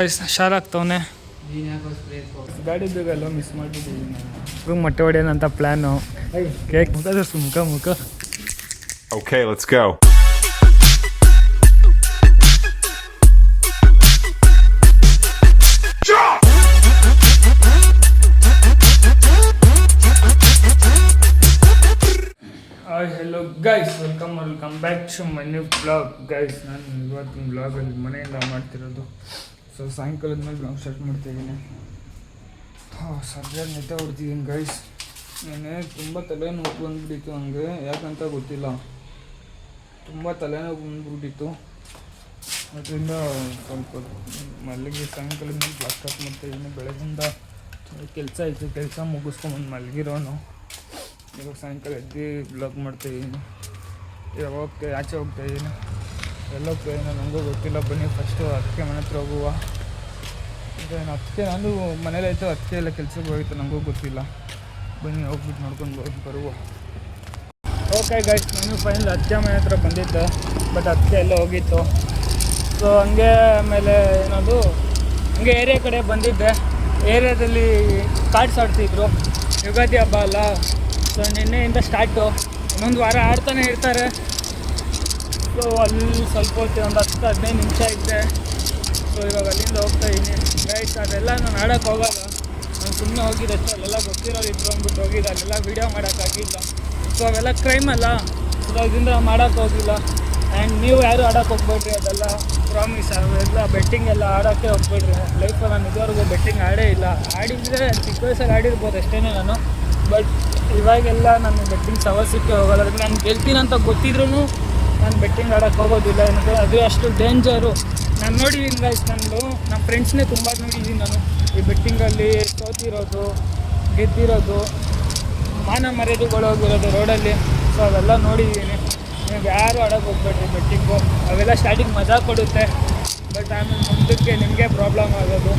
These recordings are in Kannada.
ಶಾರ್ ಆಗ್ತವನೆ ಗಾಡಿ ಬೇಗಲ್ಲ ಮಿಸ್ ಮಾಡಿಬಿಟ್ಟಿದ್ದೀನಿ ಮೊಟ್ಟೆ ಹೊಡೆಯೋಣಂತ ಪ್ಲ್ಯಾನು ಕೇಕ್ ಮುಖ Okay, let's go. Hi hello guys welcome back to my new blog guys. ನಾನು ಇವತ್ತಿನ ಬ್ಲಾಗಲ್ಲಿ ಮನೆಯಿಂದ ಮಾಡ್ತಿರೋದು. ಸೊ ಸಾಯಂಕಾಲದ ಮೇಲೆ ಬ್ಲಾಗ್ ಸ್ಟಾರ್ಟ್ ಮಾಡ್ತಾಯಿದ್ದೀನಿ. ಸದ್ಯ ನಿದ್ದೆ ಹೊಡ್ತಿದ್ದೀನಿ ಗೈಸ್. ನಾನೇ ತುಂಬ ತಲೆನೋವು ಬಂದುಬಿಟ್ಟಿತ್ತು ನನಗೆ, ಯಾಕಂತ ಗೊತ್ತಿಲ್ಲ. ತುಂಬ ತಲೆನೋವು ಬಂದುಬಿಟ್ಟಿತ್ತು, ಅದರಿಂದ ಸ್ವಲ್ಪ ಮಲಗಿ ಸಾಯಂಕಾಲದ ಮೇಲೆ ಬ್ಲಾಗ್ ಸ್ಟಾರ್ಟ್ ಮಾಡ್ತಾಯಿದ್ದೀನಿ. ಬೆಳಗ್ಗಿಂದ ಕೆಲಸ ಇತ್ತು, ಕೆಲಸ ಮುಗಿಸ್ಕೊಂಬಂದು ಮಲಗಿರೋನು. ಇವಾಗ ಸಾಯಂಕಾಲ ಎದ್ದು ಬ್ಲಾಗ್ ಮಾಡ್ತಾಯಿದ್ದೀನಿ. ಇವಾಗ ಆಚೆ ಹೋಗ್ತಾಯಿದ್ದೀನಿ. ಎಲ್ಲೋಗ್ತಾಯಿದ್ದೀನಿ ನನಗೂ ಗೊತ್ತಿಲ್ಲ. ಬನ್ನಿ ಫಸ್ಟು ಅದಕ್ಕೆ ಮನೆ ಹತ್ರ ಹೋಗುವ. ಇದೇನು ಅದಕ್ಕೆ ನಾನು ಮನೇಲಾಯಿತು, ಅದಕ್ಕೆ ಎಲ್ಲ ಕೆಲಸಕ್ಕೆ ಹೋಗಿತ್ತು, ನನಗೂ ಗೊತ್ತಿಲ್ಲ. ಬನ್ನಿ ಹೋಗ್ಬಿಟ್ಟು ನೋಡ್ಕೊಂಡು ಬರುವ. ಓಕೆ ಗೈಸ್, ನಾನು ಫೈನಲ್ ಅದಕ್ಕೆ ಮನೆ ಹತ್ರ ಬಂದಿದ್ದೆ, ಬಟ್ ಅದಕ್ಕೆ ಎಲ್ಲ ಹೋಗಿತ್ತು. ಸೊ ಹಂಗೆ ಆಮೇಲೆ ಏನದು ಹಂಗೆ ಏರಿಯಾ ಕಡೆ ಬಂದಿದ್ದೆ. ಏರಿಯಾದಲ್ಲಿ ಕಾರ್ಡ್ಸ್ ಆಡ್ತಿದ್ರು, ಯುಗಾದಿ ಹಬ್ಬ ಅಲ್ಲ. ಸೊ ನಿನ್ನೆಯಿಂದ ಸ್ಟಾರ್ಟು, ಇನ್ನೊಂದು ವಾರ ಆಡ್ತಾನೆ ಇರ್ತಾರೆ. ಸೊ ಅಲ್ಲಿ ಸ್ವಲ್ಪ ಹೊತ್ತು ಒಂದು 10-15 ನಿಮಿಷ ಐತೆ. ಸೊ ಇವಾಗ ಅಲ್ಲಿಂದ ಹೋಗ್ತಾಯಿದ್ದೀನಿ ಗೈಸ್. ಅದೆಲ್ಲ ನಾನು ಆಡೋಕ್ಕೆ ಹೋಗಲ್ಲ, ನಾನು ಸುಮ್ಮನೆ ಹೋಗಿದ್ದಷ್ಟು. ಅಲ್ಲೆಲ್ಲ ಗೊತ್ತಿರೋರು ಇದ್ರು ಅಂದ್ಬಿಟ್ಟು ಹೋಗಿದ್ದೆ, ಅಲ್ಲೆಲ್ಲ ವೀಡಿಯೋ ಮಾಡೋಕ್ಕಾಗಿಲ್ಲ. ಸೊ ಅವೆಲ್ಲ ಕ್ರೈಮ್ ಅಲ್ಲ, ಸೊ ಅದರಿಂದ ಮಾಡೋಕ್ಕೆ ಹೋಗಿಲ್ಲ. ಆ್ಯಂಡ್ ನೀವು ಯಾರು ಆಡೋಕ್ಕೆ ಹೋಗ್ಬೇಡ್ರಿ, ಅದೆಲ್ಲ ಪ್ರಾಮಿಸ್. ಅವೆಲ್ಲ ಬೆಟ್ಟಿಂಗ್ ಎಲ್ಲ ಆಡೋಕ್ಕೆ ಹೋಗ್ಬೇಡ್ರಿ. ಲೈಫಲ್ಲಿ ನಾನು ಇದುವರೆಗೂ ಬೆಟ್ಟಿಂಗ್ ಆಡೇ ಇಲ್ಲ. ಆಡಿದರೆ ಚಿಕ್ಕ ವಯಸ್ಸಲ್ಲಿ ಆಡಿರ್ಬೋದು ಅಷ್ಟೇ ನಾನು, ಬಟ್ ಇವಾಗೆಲ್ಲ ನಾನು ಬೆಟ್ಟಿಂಗ್ ಸವಸಕ್ಕೆ ಹೋಗೋಲ್ಲ. ಅದಕ್ಕೆ ನಾನು ಗೆಲ್ತೀನಿ ಅಂತ ಗೊತ್ತಿದ್ರೂ ನಾನು ಬೆಟ್ಟಿಂಗ್ ಆಡೋಕ್ಕೆ ಹೋಗೋದಿಲ್ಲ. ಏನಂದರೆ ಅದು ಅಷ್ಟು ಡೇಂಜರು. ನಾನು ನೋಡಿದ್ದೀನಿ ಗೈಸ್, ನಮ್ಮ ಫ್ರೆಂಡ್ಸ್ನೇ ತುಂಬ ನೋಡಿದ್ದೀನಿ ನಾನು ಈ ಬೆಟ್ಟಿಂಗಲ್ಲಿ ಸೋತಿರೋದು, ಗೆದ್ದಿರೋದು, ಮಾನ ಮರ್ಯಾದೆಗಳು ಹೋಗಿರೋದು ರೋಡಲ್ಲಿ. ಸೊ ಅವೆಲ್ಲ ನೋಡಿದ್ದೀನಿ. ನೀವು ಯಾರು ಆಡೋಕ್ಕೆ ಹೋಗ್ಬೇಡ್ರಿ ಬೆಟ್ಟಿಂಗು. ಅವೆಲ್ಲ ಸ್ಟಾರ್ಟಿಂಗ್ ಮಜಾ ಕೊಡುತ್ತೆ, ಬಟ್ ಆಮೇಲೆ ಮುಂದಕ್ಕೆ ನಿಮಗೆ ಪ್ರಾಬ್ಲಮ್ ಆಗೋದು.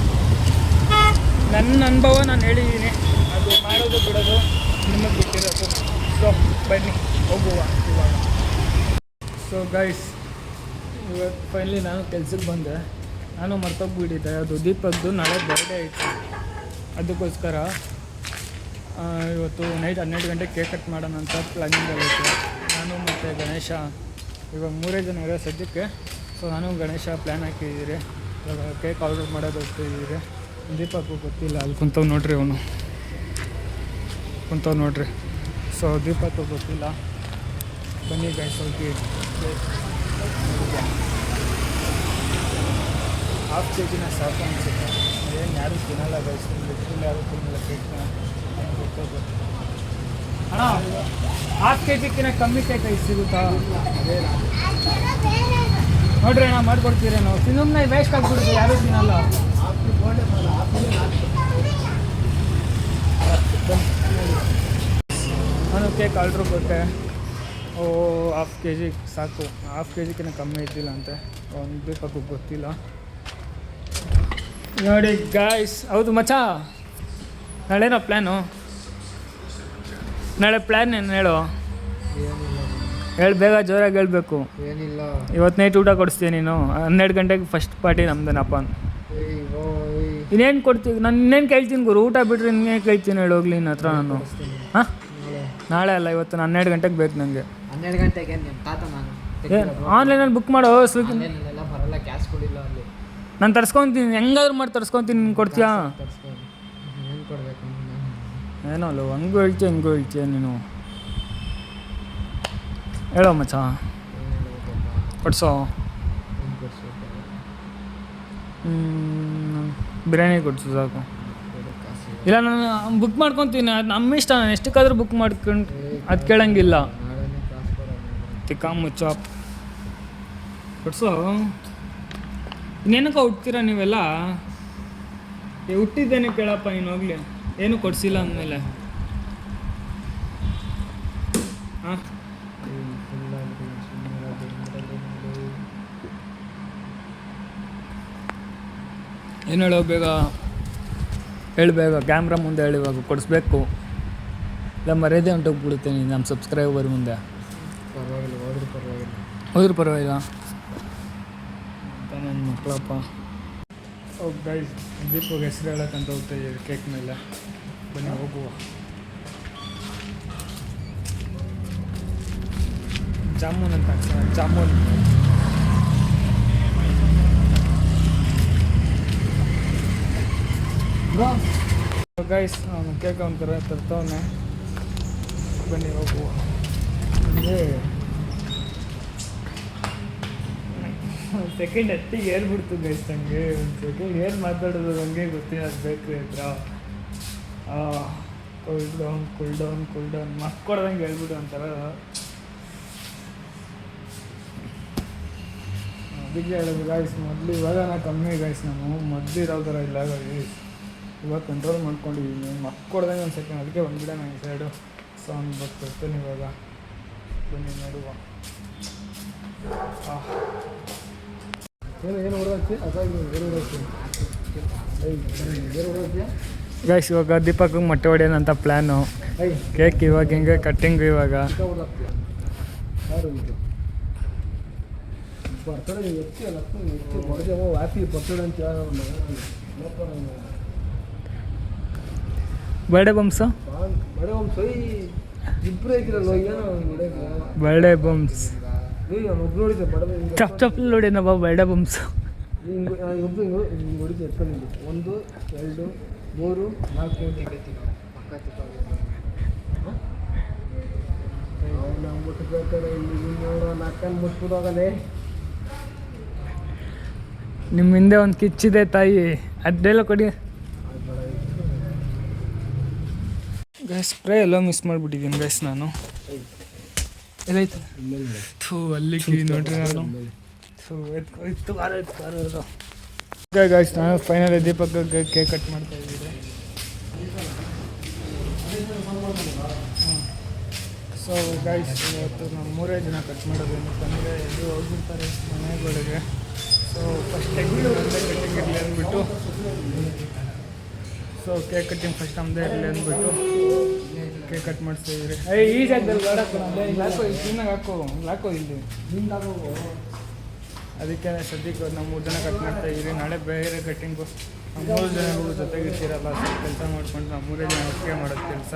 ನನ್ನ ಅನುಭವ ನಾನು ಹೇಳಿದ್ದೀನಿ. ಅದು ಮಾಡೋದು ಬಿಡೋದು ನಿಮಗೆ ಬಿಟ್ಟಿರೋದು. ಸೊ ಬನ್ನಿ ಹೋಗುವ ಇವಾಗ. ಸೊ ಗೈಸ್, ಇವತ್ತು ಫೈನಲಿ ನಾನು ಕೆಲ್ಸಕ್ಕೆ ಬಂದೆ. ನಾನು ಮರ್ತೋಗ್ಬಿಟ್ಟಿದ್ದೆ, ಅದು ದೀಪಕ್ದು ನಾಳೆ ಬರ್ಡೇ ಇತ್ತು. ಅದಕ್ಕೋಸ್ಕರ ಇವತ್ತು ನೈಟ್ 12 ಗಂಟೆಗೆ ಕೇಕ್ ಕಟ್ ಮಾಡೋಣ ಅಂತ ಪ್ಲ್ಯಾನಿಂಗಲ್ಲಿತ್ತು. ನಾನು ಮತ್ತು ಗಣೇಶ ಇವಾಗ 3 ಜನ ಇರೋ ಸದ್ಯಕ್ಕೆ. ಸೊ ನಾನು ಗಣೇಶ ಪ್ಲ್ಯಾನ್ ಹಾಕಿದ್ದೀರಿ. ಇವಾಗ ಕೇಕ್ ಆರ್ಡರ್ ಮಾಡೋದು ಹೋಗ್ತಿದ್ದೀರಿ. ದೀಪಕ್ಕು ಗೊತ್ತಿಲ್ಲ, ಅಲ್ಲಿ ಕುಂತವ್ ನೋಡ್ರಿ, ಅವನು ಕುಂತವ್ ನೋಡ್ರಿ. ಸೊ ದೀಪಕ್ಕು ಗೊತ್ತಿಲ್ಲ. ಬನ್ನಿ ಗೈಸ್ ಹೋಗಿ. ಹಾಫ್ ಕೆ ಜಿನ ಸಾಕು ಅನಿಸುತ್ತೆ. ಏನು ಯಾರೂ ತಿನ್ನಲ್ಲ ಗೈಸ್, ಬಿಟ್ಟಲ್ಲಿ ಯಾರೂ ತಿನ್ನಲ್ಲ ಕೇಕ್ನ. ಗೊತ್ತೋದು ಅಣ್ಣ, ಹಾಫ್ ಕೆ ಜಿಗಿನ ಕಮ್ಮಿ ಕೇಕ್ ಐದು ಸಿಗುತ್ತಾ? ನೋಡ್ರಿ ಅಣ್ಣ, ಮಾಡಿಕೊಡ್ತೀರೇನೋ. ಸುಮ್ಮನೆ ವೇಸ್ಟ್ ಆಗಿಬಿಡುತ್ತೆ, ಯಾರೂ ತಿನ್ನಲ್ಲ. ನಾನು ಕೇಕ್ ಆರ್ಡ್ರ್ ಕೊಟ್ಟೆ. ಹಾಫ್ ಕೆ ಜಿ ಸಾಕು, ಹಾಫ್ ಕೆ ಜಿಗಿನ ಕಮ್ಮಿ ಇದ್ದಿಲ್ಲ ಅಂತೆ. ಒಂದು ದೀಪಕ್ಕೂ ಗೊತ್ತಿಲ್ಲ. ನೋಡಿ ಗಾಯ್ಸ್, ಹೌದು ಮಚ್ಚ, ನಾಳೆನೋ ಪ್ಲ್ಯಾನು? ನಾಳೆ ಪ್ಲ್ಯಾನ್ ಏನು ಹೇಳು? ಹೇಳಿ ಬೇಗ, ಜೋರಾಗಿ ಹೇಳಬೇಕು. ಏನಿಲ್ಲ, ಇವತ್ತು ನೈಟ್ ಊಟ ಕೊಡಿಸ್ತೀನಿ ನೀನು. 12 ಗಂಟೆಗೆ ಫಸ್ಟ್ ಪಾರ್ಟಿ ನಮ್ದೇನಪ್ಪ. ಇನ್ನೇನು ಕೊಡ್ತೀವಿ? ನಾನು ಇನ್ನೇನು ಕೇಳ್ತೀನಿ ಗುರು, ಊಟ ಬಿಟ್ಟರೆ ಇನ್ನೇನು ಕೇಳ್ತೀನಿ ಹೇಳಿ ಹೋಗ್ಲಿ ನಿನ್ನ ಹತ್ರ ನಾನು. ಹಾಂ, ನಾಳೆ ಅಲ್ಲ, ಇವತ್ತು 12 ಗಂಟೆಗೆ ಬೇಕು ನನಗೆ. 12 ಗಂಟೆಗೆ ತಾತ ನಾನು ಆನ್ಲೈನಲ್ಲಿ ಬುಕ್ ಮಾಡೋ. ಸ್ವಿಗ್ಗಿ ಎಲ್ಲ ಬರಲ್ಲ, ಕ್ಯಾಶ್ ಕೊಡಿಲ್ಲ ಅಲ್ಲಿ. ನಾನು ತರ್ಸ್ಕೊತೀನಿ, ಹೆಂಗಾದ್ರೂ ಮಾಡಿ ತರ್ಸ್ಕೊತೀನಿ. ನೀನು ಕೊಡ್ತೀಯಾ? ಏನು ಕೊಡಬೇಕು? ಏನೋ ಅಲ್ಲ, ಹಂಗೂ ಹೇಳ್ತೀಯ ಹಿಂಗೂ ಹೇಳ್ತೀಯ ನೀನು. ಹೇಳೋ ಮಚ್ಚ, ಕೊಡ್ಸೋ. ಬಿರಿಯಾನಿ ಕೊಡ್ಸು ಸಾಕು. ಇಲ್ಲ, ನಾನು ಬುಕ್ ಮಾಡ್ಕೊತೀನಿ, ಅದು ನಮ್ಮ ಇಷ್ಟ. ನಾನು ಎಷ್ಟಕ್ಕಾದ್ರೂ ಬುಕ್ ಮಾಡ್ಕೊಂಡು ಅದು ಕೇಳಂಗಿಲ್ಲ. ತಿಕ್ಕ ಮುಚ್ಚ ಕೊಡ್ಸೋ. ಇನ್ನೇನಕ್ಕ ಹುಡ್ತೀರಾ ನೀವೆಲ್ಲ? ಹುಟ್ಟಿದ್ದೇನೆ ಕೇಳಪ್ಪ ನೀನು. ಹೋಗ್ಲಿ, ಏನು ಕೊಡಿಸಿಲ್ಲ ಅಂದಮೇಲೆ. ಹಾಂ, ಏನು ಹೇಳೋ ಬೇಗ ಹೇಳಬೇಗ. ಕ್ಯಾಮ್ರಾ ಮುಂದೆ ಹೇಳಿವಾಗ ಕೊಡಿಸ್ಬೇಕು, ಇಲ್ಲ ಮರ್ಯಾದೆ ಹೊಂಟೋಗ್ಬಿಡುತ್ತೆ ನೀನು ನಮ್ಮ ಸಬ್ಸ್ಕ್ರೈಬರ್ ಮುಂದೆ. ಪರವಾಗಿಲ್ಲ, ಹೋದ್ರೂ ಪರವಾಗಿಲ್ಲ. ನನ್ನ ಮಕ್ಕಳಪ್ಪ. ಗೈಸ್ ದೀಪಗೆ ಹೆಸರು ಹೇಳಕ್ಕಂತ ಹೋಗ್ತಾ ಇದ್ದೀವಿ ಕೇಕ್ ಮೇಲೆ. ಬನ್ನಿ ಹೋಗುವ. ಜಾಮೂನ್ ಅಂತ ಹಾಕ್ಸೋಣ, ಜಾಮೂನ್. ಗೈಸ್ ಅವನು ಕೇಕ್ ಒಂಥರ ತರ್ತವನೆ. ಬನ್ನಿ ಹೋಗುವ. ಒಂದು ಸೆಕೆಂಡ್ ಹತ್ತಿಗೆ ಏರ್ಬಿಡ್ತು ಗೈಸ್ ನನಗೆ. ಒಂದು ಸೆಕೆಂಡ್ ಏನು ಮಾತಾಡೋದು ನನಗೆ ಗೊತ್ತಿಲ್ಲ. ಅದು ಬೇಕ್ರಿ ಹತ್ರ ಕೂಲ್ ಡೌನ್ ಮಕ್ಕೊಡ್ದಂಗೆ ಹೇಳ್ಬಿಡು ಒಂಥರ. ಅದಕ್ಕೆ ಹೇಳೋದು ಗಾಯ್ಸ್, ಮೊದಲು ಇವಾಗ ಕಮ್ಮಿ ಗಾಯ್ಸ್, ನಾನು ಮೊದಲು ಇರೋ ಥರ ಇಲ್ಲ ಗಾಯ್ಸ್. ಇವಾಗ ಕಂಟ್ರೋಲ್ ಮಾಡ್ಕೊಂಡಿದ್ದೀನಿ. ಮಕ್ಕೊಡ್ದಂಗೆ ಒಂದು ಸೆಕೆಂಡ್, ಅದಕ್ಕೆ ಬಂದ್ಬಿಡ ನಾನು ಈ ಸೈಡು ಸೌಂಡ್ ಬರ್ತಿರ್ತೇನೆ ಇವಾಗ. ಬನ್ನಿ ನೋಡುವ. ಏನು ಹೊಡೋಕ್ಕೆ ಗೈಸ್ ಇವಾಗ ದೀಪಕ್ಕೆ ಮೊಟ್ಟೆ ಹೊಡೆಯೋಣಂತ ಪ್ಲ್ಯಾನು. ಕೇಕ್ ಇವಾಗ ಹಿಂಗೆ ಕಟ್ಟಿಂಗು ಇವಾಗ. ಬರ್ಡೇ ಬಂಪ್ಸು, ಬರ್ಡೇ ಬಂಪ್ಸ್ ಚಪ್ ಚಪ್ ನೋಡಿ ನಾವು ಬರ್ಡೇ ಬಂಪ್ಸು. 1 2 3 4 ನಿಮ್ಮ ಹಿಂದೆ ಒಂದು ಕಿಚ್ಚಿದೆ ತಾಯಿ, ಅದೆಲ್ಲ ಕೊಡಿ. ಗೈಸ್ ಸ್ಪ್ರೇ ಎಲ್ಲ ಮಿಸ್ ಮಾಡಿಬಿಟ್ಟಿದ್ದೀನಿ ಗೈಸ್ ನಾನು. ಎಲ್ಲೈತೆ ಅಲ್ಲಿ ನೋಡ್ರಿ ನಾನು. ಇತ್ತು ಗೈಸ್ ನಾನು ಫೈನಲ್ ದೀಪಕ್ಕೆ ಕೇಕ್ ಕಟ್ ಮಾಡ್ತಾ ಇದ್ದೀನಿ. ಸೊ ಗೈಸ್ ಇವತ್ತು ನಾವು 3 ಜನ ಕಟ್ ಮಾಡೋದು. ಏನಕ್ಕಂದರೆ ಎಲ್ಲರೂ ಹೋಗ್ಬಿಡ್ತಾರೆ ಮನೆಗಳಿಗೆ. ಸೊ ಫಸ್ಟ್ ಒಂದೇ ಕಟ್ಟಿಂಗ್ ಇರಲಿ ಅಂದ್ಬಿಟ್ಟು, ಸೊ ಕೇಕ್ ಕಟ್ಟಿಂಗ್ ಫಸ್ಟ್ ನಮ್ಮದೇ ಇರಲಿ ಅಂದ್ಬಿಟ್ಟು ಕೇಕ್ ಕಟ್ ಮಾಡಿಸ್ತಾಯಿದ್ರಿ. ಈ ಜಾಗದಲ್ಲಿ ಹಾಕೋ, ಚಿನ್ನಾಗ ಹಾಕೋ ಇಲ್ಲಿ ನಿಂದು ಹಾಕೋ. ಅದಕ್ಕೆ ಸದ್ಯಕ್ಕೆ ನಾವು 3 ಜನ ಕಟ್ ಮಾಡ್ತಾಯಿದ್ದೀವಿ. ನಾಳೆ ಬೇರೆ ಕಟ್ಟಿಂಗು 3 ಜನಗಳು ಜೊತೆಗಿರ್ತೀರಲ್ಲ, ಕೆಲಸ ಮಾಡ್ಕೊಂಡು ನಾವು 3 ಜನ ಒಟ್ಟಿಗೆ ಮಾಡೋದು ಕೆಲಸ.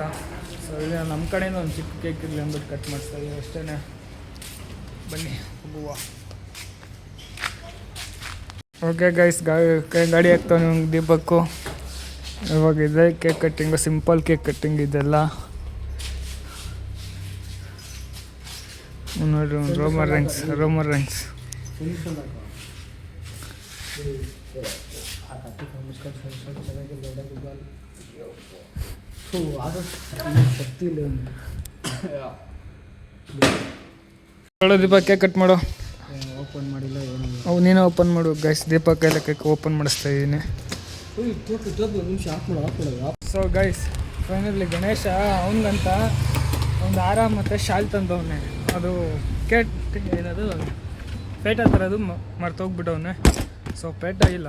ಸೊ ಇಲ್ಲಿ ನಮ್ಮ ಕಡೆಯಿಂದ ಒಂದು ಚಿಕ್ಕ ಕೇಕ್ ಇರಲಿ ಅಂದ್ಬಿಟ್ಟು ಕಟ್ ಮಾಡಿಸ್ತಾಯಿದ್ದೀವಿ ಅಷ್ಟೇ. ಬನ್ನಿ ಹೋಗುವ. ಓಕೆ ಗೈಸ್, ಗಾಡಿ ಹಾಕ್ತಾವೆ ನಿಮ್ಗೆ ದೀಪಕ್ಕು. ಇವಾಗ ಇದೆ cake cutting, simple cake cutting ಇದೆಲ್ಲ ನೋಡ್ರಿ. ಒಂದು ರೋಮರ್ ರ್ಯಾಂಕ್ಸ್ ದೀಪ ಕೇಕ್ ಕಟ್ ಮಾಡೋ. ಓಪನ್ ಮಾಡಿಲ್ಲ ಏನಿಲ್ಲ. ಅವು ನೀನು ಓಪನ್ ಮಾಡು ಗೈಸ್. ದೀಪಕ್ ಎಲ್ಲ ಕೇಕ್ ಓಪನ್ ಮಾಡಿಸ್ತಾ ಇದ್ದೀನಿ. ಸೊ ಗೈಸ್ ಫೈನಲಿ ಗಣೇಶ ಅವನಿಗಂತ ಒಂದು ಹಾರ ಮತ್ತು ಶಾಲ್ ತಂದವನೆ. ಅದು ಕೇಟ್ ಏನದು ಪೇಟ ಥರದ್ದು ಮರ್ತೋಗ್ಬಿಟ್ಟವನೆ. ಸೊ ಪೇಟ ಇಲ್ಲ,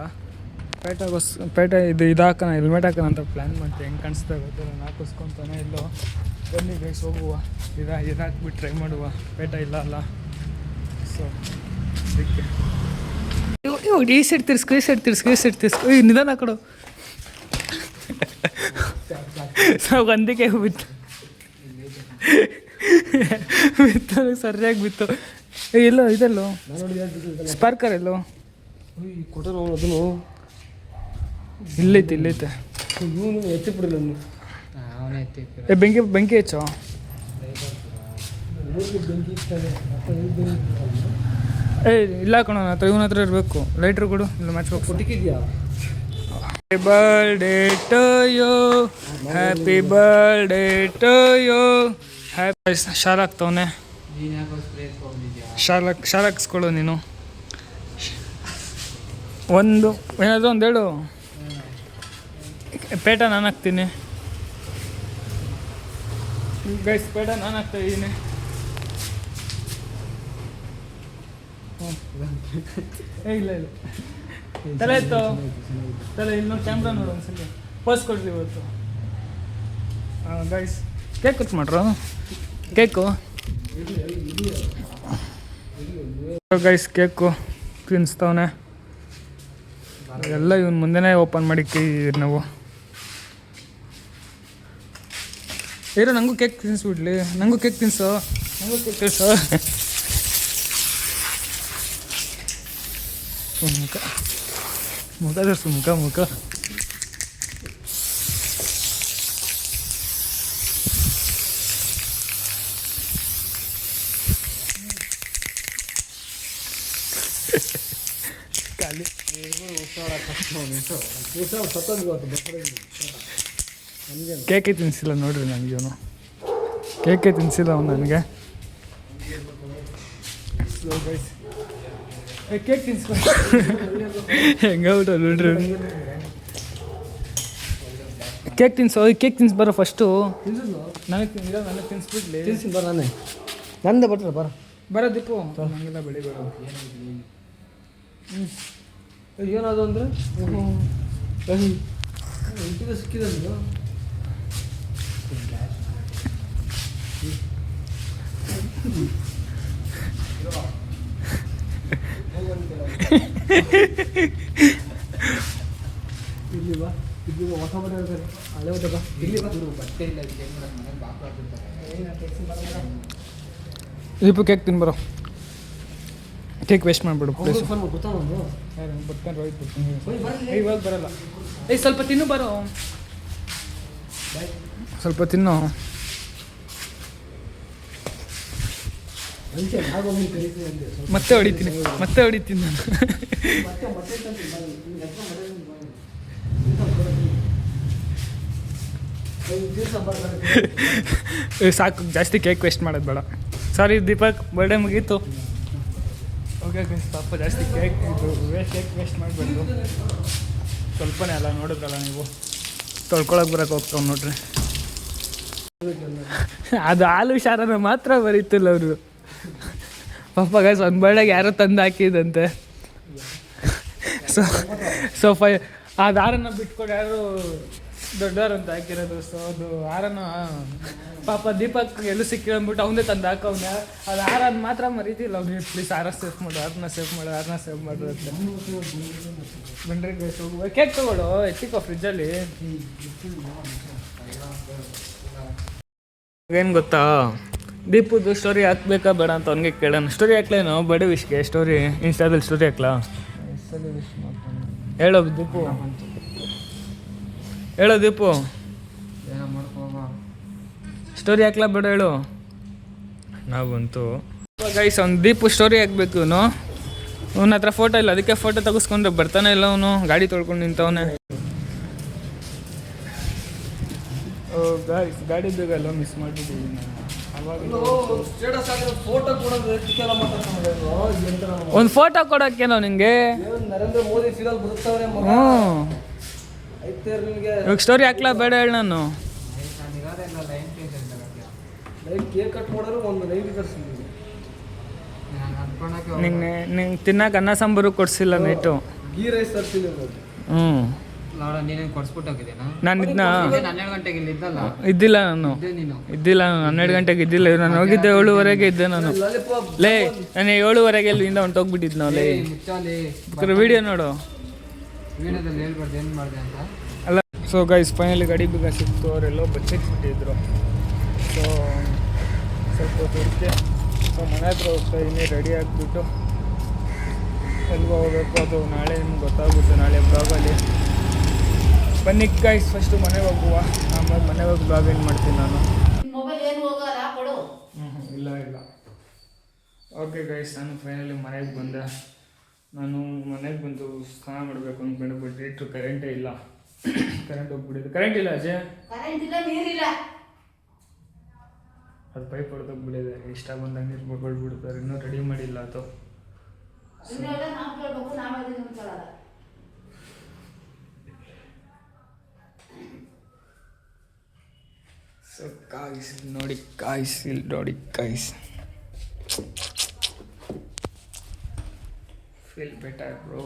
ಪೇಟ ಇದು ಹಾಕೋಣ, ಹೆಲ್ಮೆಟ್ ಹಾಕೋಣ ಅಂತ ಪ್ಲ್ಯಾನ್ ಮಾಡ್ತೀವಿ. ಹೆಂಗೆ ಕಾಣಿಸ್ತಾ ಗೊತ್ತಿಲ್ಲ, ನಾನು ಹಾಕಿಸ್ಕೊತಾನೆ ಇಲ್ಲೋ. ಬನ್ನಿ ಗೈಸ್ ಹೋಗುವ. ಇದು ಹಾಕ್ಬಿಟ್ಟು ಟ್ರೈ ಮಾಡುವ. ಪೇಟ ಇಲ್ಲ ಅಲ್ಲ, ಸೊ ಅದಕ್ಕೆ ಈ ಸೈಡ್ ತಿರ್ಸ್ಕೊ. ನಿಧಾನ ಕೊಡು. ನಾವು ಅಂದಿಕೆ ಬಿತ್ತು ಸರಿಯಾಗಿ ಬಿತ್ತು. ಎಲ್ಲೋ ಇದೆಲ್ಲೋ ಸ್ಪಾರ್ಕರ್ ಎಲ್ಲೋ ಇಲ್ಲೈತೆ. ಎತ್ತಿ ಬಿಡಿಲ್ಲ ಬೆಂಕಿ ಹೆಚ್ಚು. ಇಲ್ಲ ಕಣೋ, ನನ್ನ ಹತ್ರ ಇವನ ಹತ್ರ ಇರಬೇಕು. ಲೈಟ್ರ್ ಕೊಡು, ಇಲ್ಲ ಮ್ಯಾಚ್ಬೇಕು. ಕೊಟ್ಟಿದ್ಯಾ? Happy birthday to you, happy birthday to you. Happy shawl ಹಾಕ್ತವನೆ. ಶಾಲ್ ಹಾಕ್ಸ್ಕೊಳ್ಳು ನೀನು. ಒಂದು ಏನಾದರೂ ಒಂದು ಹೇಳು. ಪೇಟ ನಾನು ಹಾಕ್ತೀನಿ ಗೈಸ್, ಪೇಟ ನಾನು ಹಾಕ್ತಾಯಿದ್ದೀನಿ. ಇಲ್ಲ ತಲೆ ಇತ್ತು, ತಲೆ ಇನ್ನೊಂದು ಕ್ಯಾಮ್ರಾ ನೋಡು ಒಂದ್ಸಲ. ಪೋಸ್ ಕೊಡ್ರಿ ಇವತ್ತು. ಗೈಸ್ ಕೇಕ್ ಕಟ್ ಮಾಡ್ರು. ಕೇಕು ಗೈಸ್ ಕೇಕು ತಿನ್ನಿಸ್ತವನೆ. ಎಲ್ಲ ಇವನ್ ಮುಂದೆನೇ ಓಪನ್ ಮಾಡಿ ನಾವು ಏರೋ ನನಗೂ ಕೇಕ್ ತಿನ್ನಿಸ್ಬಿಡ್ಲಿ, ನನಗೂ ಕೇಕ್ ತಿನ್ಸೋ, ನನಗೂ ಕೇಕ್ ತಿನ್ಸೋ. ಮುಖ ಮುಖ ತೋರಿಸು, ಮುಖ ಮುಖ. ಖಾಲಿ ಕೇಕೆ ತಿನ್ನಿಸಿಲ್ಲ ನೋಡ್ರಿ ನನಗೇನು, ಕೇಕೆ ತಿನ್ನಿಸಿಲ್ಲ ಅವನು ನನಗೆ. ಕೇಕ್ ತಿನ್ಸ್ಕೊಂಡು ಹೆಂಗಾಗ್ಬಿಟ್ಟು ನೋಡ್ರಿ. ಕೇಕ್ ತಿನ್ಸೋ, ಕೇಕ್ ತಿನ್ಸಿ ಬರೋ ಫಸ್ಟು. ನನಗೆ ತಿನ್ಸ್ಬಿಡ್ಲಿ. ತಿನ್ಸಿ ಬರ, ನಾನೇ ನಂದೇ ಬಟ್ರ ಬರ ದೀಪು. ನನಗೆಲ್ಲ ಬೆಳಿ ಬರೋ ಏನದು ಅಂದರೆ ಸಿಕ್ಕಿದೆ ಇಲ್ಲಿ ಬಾ, ಇಲ್ಲಿ ಹೊಸ ಬಟ್ಟೆ ಇರ್ತಾರೆ, ಹಳೆ ಬಟ್ಟೆ ಬಾ, ಇಲ್ಲಿ ಬಾ. ಬಟ್ಟೆ ಇಲ್ಲ, ದೀಪು ಕೇಕ್ ತಿನ್ ಬರೋ. ಕೇಕ್ ವೇಸ್ಟ್ ಮಾಡಿಬಿಡು ಪ್ಲೀಸ್. ಗೊತ್ತಾಗೊಂಡು ಬರ್ತಾನೆ ರೋಹಿತ್ ಬರ್ತೀನಿ. ಇವಾಗ ಬರಲ್ಲ. ಸ್ವಲ್ಪ ತಿನ್ನು ಬರೋ, ಸ್ವಲ್ಪ ತಿನ್ನು. ಮತ್ತೆ ಹೊಡಿತೀನಿ ನಾನು. ಸಾಕು, ಜಾಸ್ತಿ ಕೇಕ್ ವೇಸ್ಟ್ ಮಾಡೋದು ಬೇಡ. ಸಾರಿ ದೀಪಕ್, ಬರ್ಡೇ ಮುಗೀತು. ಓಕೆ ಪಾಪ ಜಾಸ್ತಿ ಕೇಕ್ ವೇಸ್ಟ್ ಮಾಡಬೇಡ್ದು. ಸ್ವಲ್ಪನೇ ಅಲ್ಲ, ನೋಡಿದ್ರಲ್ಲ ನೀವು. ತೊಳ್ಕೊಳಕ್ಕೆ ಬರೋಕೆ ಹೋಗ್ತಾವೆ ನೋಡ್ರಿ. ಅದು ಹಾಲು ಶಾರನ ಮಾತ್ರ ಬರೀತಿಲ್ಲ ಅವರು. ಪಾಪ ಗೈಸ್, ಒಂದು ಬರ್ಡೇಗೆ ಯಾರೋ ತಂದು ಹಾಕಿದಂತೆ. ಸೊ ಆ ದಾರನ ಬಿಟ್ಕೊಂಡು ಯಾರು ದೊಡ್ಡವರು ಅಂತ ಹಾಕಿರೋದು. ಸೊ ಅದು ಹಾರನ ಪಾಪ ದೀಪಕ್ ಎಲ್ಲೂ ಸಿಕ್ಕಿರಂದ್ಬಿಟ್ಟು ಅವನೇ ತಂದು ಹಾಕವ್ನೆ. ಅದು ಹಾರನ ಮಾತ್ರ ಮರೀತಿಲ್ಲ ಅವ್ನಿಗೆ. ಪ್ಲೀಸ್ ಹಾರ ಸೇಫ್ ಮಾಡು, ಹಾರನ ಸೇಫ್ ಮಾಡು ಅಂತ. ಬನ್ರಿ ಗೈಸ್, ಹೋಗುವ. ಕೇಕ್ ತಗೊಳ್ಳೋ, ಎತ್ತಿಕೋ ಫ್ರಿಜ್ಜಲ್ಲಿ. ಏನು ಗೊತ್ತಾ, ದೀಪುದು ಸ್ಟೋರಿ ಹಾಕ್ಬೇಕಾ ಬೇಡ ಅಂತ ಅವ್ನಿಗೆ ಕೇಳೋಣ. ಸ್ಟೋರಿ ಹಾಕ್ಲೇನೋ ಬರ್ಡೇ ವಿಶ್ಗೆ? ಸ್ಟೋರಿ ಇನ್ಸ್ಟಾದಲ್ಲಿ ಸ್ಟೋರಿ ಹಾಕ್ಲಾ? ಹೇಳೋ ದೀಪು, ಹೇಳೋ ದೀಪು, ಸ್ಟೋರಿ ಹಾಕ್ಲಾ ಬೇಡ ಹೇಳು. ನಾವಂತೂ ಗೈಸ್ ಅವ್ನು ದೀಪು ಸ್ಟೋರಿ ಹಾಕ್ಬೇಕು. ಅವನ ಹತ್ರ ಫೋಟೋ ಇಲ್ಲ, ಅದಕ್ಕೆ ಫೋಟೋ ತೆಗೆಸ್ಕೊಂಡ್ರೆ ಬರ್ತಾನೆ ಇಲ್ಲ ಅವನು. ಗಾಡಿ ತೊಳ್ಕೊಂಡು ನಿಂತವನೆ. ಗೈಸ್ ಗಾಡಿ ಬೇಗಲ್ಲ ಮಿಸ್ ಮಾಡಿಬಿಟ್ಟಿದ್ದೀನಿ ನಾನು. ಒಂದು ಫೋಟೋ ಕೊಡೋಕ್ಕೇನೋ ನಿಂಗೆ? ನರೇಂದ್ರ ಮೋದಿ ಸೀರಿಯಲ್ ಬದುಕ್ತಾವ್ರೆ. ಇವಾಗ ಸ್ಟೋರಿ ಹಾಕ್ಲಾ ಬೇಡ ಹೇಳಿ ನಾನು. ಕೇಕ್ ಕಟ್ ಮಾಡೋರು ಒಂದು ಲೈನ್ ತರಿಸಿದ್ವಿ. ನಿಂಗೆ ತಿನ್ನಕ್ಕೆ ಅನ್ನ ಸಾಂಬಾರು ಕೊಡ್ಸಿಲ್ಲ ನೈಟು. ಗೀ ರೈಸ್ ತರಿಸಿಲ್ಲ. ನೋಡ, ನೀನೇನು ಕೊಡ್ಸ್ಬಿಟ್ಟೋಗಿದ್ದೇನಾ? ನಾನು 12 ಗಂಟೆಗೆ ಇಲ್ಲಿದ್ದಲ್ಲ. ಇದ್ದಿಲ್ಲ ನಾನು 12 ಗಂಟೆಗೆ ಇದ್ದಿಲ್ಲ. ನಾನು ಹೋಗಿದ್ದೆ 7:30 ಇದ್ದೆ ನಾನು. ಲೇ, ನಾನು 7:30 ಇಲ್ಲಿಂದ ಹೊಂಟೋಗ್ಬಿಟ್ಟಿದ್ದು ನಾವು. ಲೇ ಮುಚ್ಚಾಲಿ ವಿಡಿಯೋ ನೋಡು. ವಿಡಿಯೋದಲ್ಲಿ ಹೇಳ್ಬಾರ್ದು ಏನು ಮಾಡಿದೆ ಅಂತ ಅಲ್ಲ. ಸೊ ಗೈಸ್ ಫೈನಲಿ ಗಾಡಿ ಬೇಗ ಸಿಕ್ತು. ಅವರೆಲ್ಲೋ ಬಚ್ಚಿಟ್ಬಿಟ್ಟಿದ್ರು. ಸೊ ಸ್ವಲ್ಪ ಹೊರಗೆ ಮನೆ ಹತ್ರ ಹೋಗ್ತಾ ಇದ್ದೀನಿ. ರೆಡಿ ಆಗಿಬಿಟ್ಟು ಎಲ್ಲಿಗೆ ಹೋಗಬೇಕು ಅದು ನಾಳೆ ನಿಮ್ಗೆ ಗೊತ್ತಾಗುತ್ತೆ. ನಾಳೆ ಬ್ಲಾಗಲ್ಲಿ ಬನ್ನಿ ಗೈಸ್. ಫಸ್ಟು ಮನೆಗೆ ಹೋಗುವ, ಆಮೇಲೆ ಮನೆಗೆ ಹೋಗಿ ಬ್ಲಾಗ್ ಏನು ಮಾಡ್ತೀನಿ ನಾನು. ಇಲ್ಲ. ಓಕೆ ಗೈಸ್, ನಾನು ಫೈನಲಿ ಮನೆಗೆ ಬಂದೆ. ನಾನು ಮನೆಗೆ ಬಂದು ಸ್ನಾನ ಮಾಡಬೇಕು ಅಂದ್ಕೊಂಡು ಬಿಟ್ಟು ಕರೆಂಟೇ ಇಲ್ಲ. ಕರೆಂಟ್ ಹೋಗ್ಬಿಟ್ಟಿದೆ. ಕರೆಂಟ್ ಇಲ್ಲ ಅಜಯ್? ಅದು ಪೈಪ್ ಹೊಡೆದೋಗ್ಬಿಟ್ಟಿದೆ. ಇಷ್ಟ ಬಂದಂಗೆ ನೀರು ಬಡ್ಬಿಡ್ತಾರೆ. ಇನ್ನೂ ರೆಡಿ ಮಾಡಿಲ್ಲ ಅದು. ಸೊ ಕಾಯ್ಸ್ ನೋಡಿ, ಕಾಯ್ಸ್ ಫೀಲ್ ಬೆಟರ್ ಬ್ರೋ.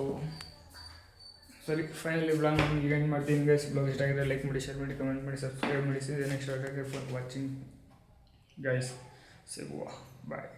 ಸರಿ, ಫೈನಲಿ ಬ್ಲಾಗ್ ನಾನು ಈಗ ಏನು ಮಾಡ್ತೀನಿ ಗೈಸ್. ಬ್ಲಾಗ್ ಇಷ್ಟ ಆಗಿದ್ರೆ ಲೈಕ್ ಮಾಡಿ, ಶೇರ್ ಮಾಡಿ, ಕಮೆಂಟ್ ಮಾಡಿ, ಸಬ್ಸ್ಕ್ರೈಬ್ ಮಾಡಿ. Next for watching guys. ಸಿಗುವ, ಬಾಯ್.